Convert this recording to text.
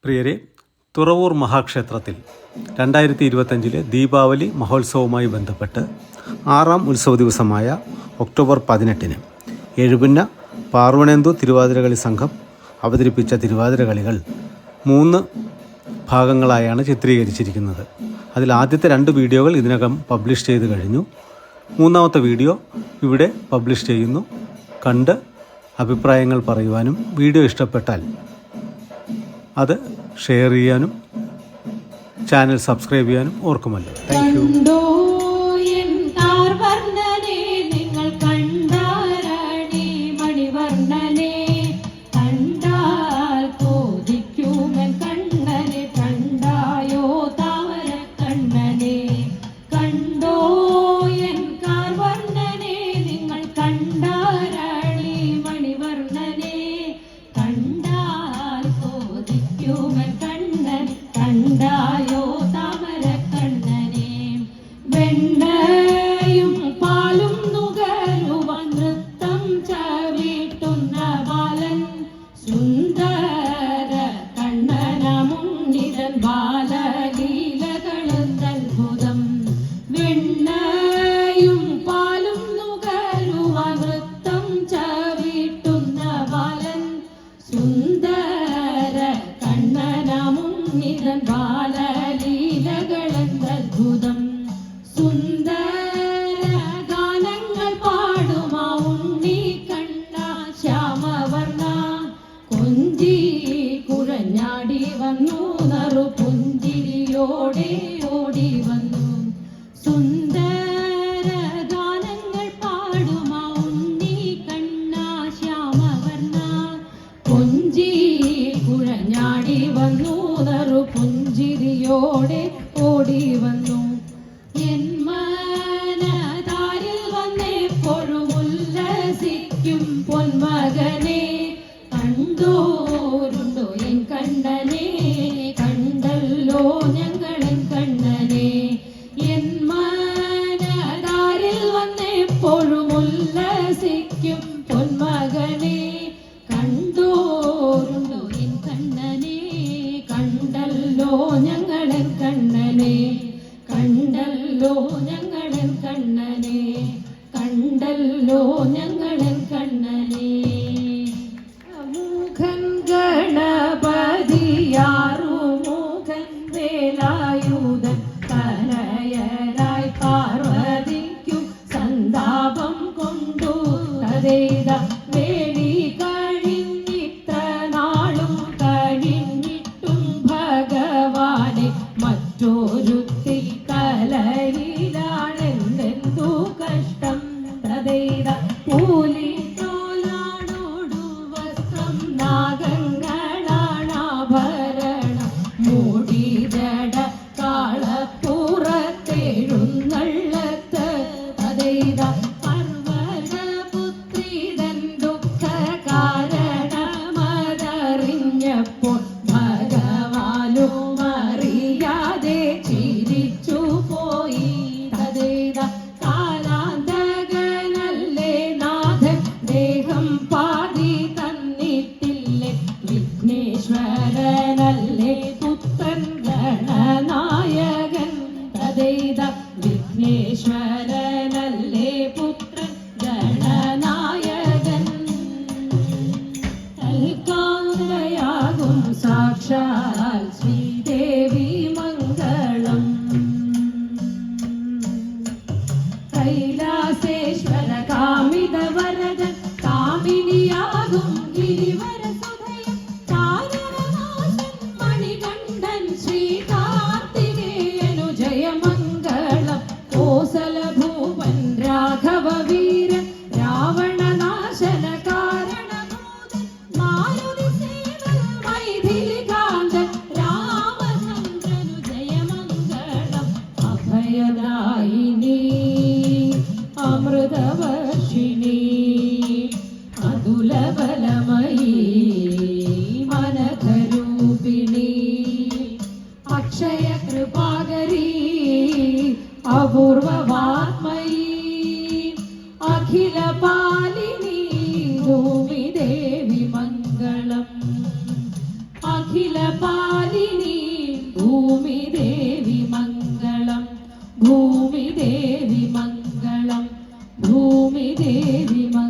പ്രിയരെ, തുറവൂർ മഹാക്ഷേത്രത്തിൽ 2025 ദീപാവലി മഹോത്സവവുമായി ബന്ധപ്പെട്ട് 6ാം ഉത്സവ ദിവസമായ ഒക്ടോബർ 18 എഴുപുന്ന പാർവണേന്ദു തിരുവാതിരകളി സംഘം അവതരിപ്പിച്ച തിരുവാതിരകളികൾ 3 ഭാഗങ്ങളായാണ് ചിത്രീകരിച്ചിരിക്കുന്നത്. അതിൽ ആദ്യത്തെ 2 വീഡിയോകൾ ഇതിനകം പബ്ലിഷ് ചെയ്ത് കഴിഞ്ഞു. 3ാമത്തെ വീഡിയോ ഇവിടെ പബ്ലിഷ് ചെയ്യുന്നു. കണ്ട് അഭിപ്രായങ്ങൾ പറയുവാനും വീഡിയോ ഇഷ്ടപ്പെട്ടാൽ അത് ഷെയർ ചെയ്യാനും ചാനൽ സബ്സ്ക്രൈബ് ചെയ്യാനും ഓർക്കുമല്ലോ. Thank you. ഓടി വന്നു സുന്ദര ഗാനങ്ങൾ പാടുമാ ഉണ്ണി കണ്ണ ശ്യാമവർണ്ണ കൊഞ്ചി കുഴഞ്ഞാടി വന്നു നറു പുഞ്ചിരിയോടെ ഓടി വന്നു എൻ മനതാരിൽ വന്നെപ്പോഴും ഉല്ലസിക്കും പൊന്മകനെ കണ്ടോരുണ്ടോ എൻ കണ്ണനെ കണ്ടല്ലോ ഞങ്ങളൻ കണ്ണനെ എൻ മനതാരിൽ വന്നെപ്പോഴും ഉല്ലസിക്കും പൊന്മകനെ കണ്ടോരുണ്ടോ എൻ കണ്ണനെ കണ്ടല്ലോ ഞങ്ങളൻ കണ്ണനെ കണ്ടല്ലോ ഞങ്ങളൻ കണ്ണനെ കണ്ടല്ലോ ഞങ്ങളൻ കണ്ണനെ മുഖൻ ഗണപതിയാറുമുഖൻ വേലായുധൻ തനയരായി പാർവതിക്കു സന്താപം കൊണ്ടു കഥേത വേണി കഴിഞ്ഞിത്ര നാളും കഴിഞ്ഞിട്ടും ഭഗവാനെ മറ്റൊരുത്തി കലയിലാണെന്തെന്തു കഷ്ടം തഥേത കൂലി നാഗങ്ങളാണാഭരണം മൂടിജട കാളപ്പുറത്തെഴുന്നള്ളത്ത് അതേത പർവ്വതപുത്രിതൻ ദുഃഖ കാരണമതറിഞ്ഞപ്പോൾ ഭഗവാനും അറിയാതെ ചിരിച്ചു പോയി തതേത കാലാന്തകനല്ലേ നാഥൻ ദേഹം പാതി തന്നിട്ടില്ലേ വിഘ്നേശ്വരനല്ലേ പുത്രൻ ഗണനായകൻ തതേത വിഘ്നേശ്വരനല്ലേ പുത്രൻ ഗണനായകൻ തൽക്കാന്തയാകും സാക്ഷാൽ ശ്രീദേവി മംഗളം കൈലാസേശ്വര കാമിത വരദൻ കാമിനിയാകും ഗിരിവര സുധയൻ താരകനാശൻ മണികണ്ഠൻ ശ്രീ കാർത്തികേയനു ജയമംഗളം കോസലഭൂപൻ രാഘവ വീരൻ രാവണനാശന കാരണഭൂതൻ മാരുതി സേവൻ മൈഥിലികാന്തൻ രാമചന്ദ്രനു ജയമംഗളം അഭയദായിനി അമൃതവർഷിണി അതുലബലമയീ മനഘരൂപിണി അക്ഷയ കൃപാകരീ അപൂർവവാത്മയീ അഖില പാലിനി ഭൂമിദേവി മംഗളം അഖില പാലിനി ഭൂമിദേവി മംഗളം ഭൂമിദേവി മംഗളം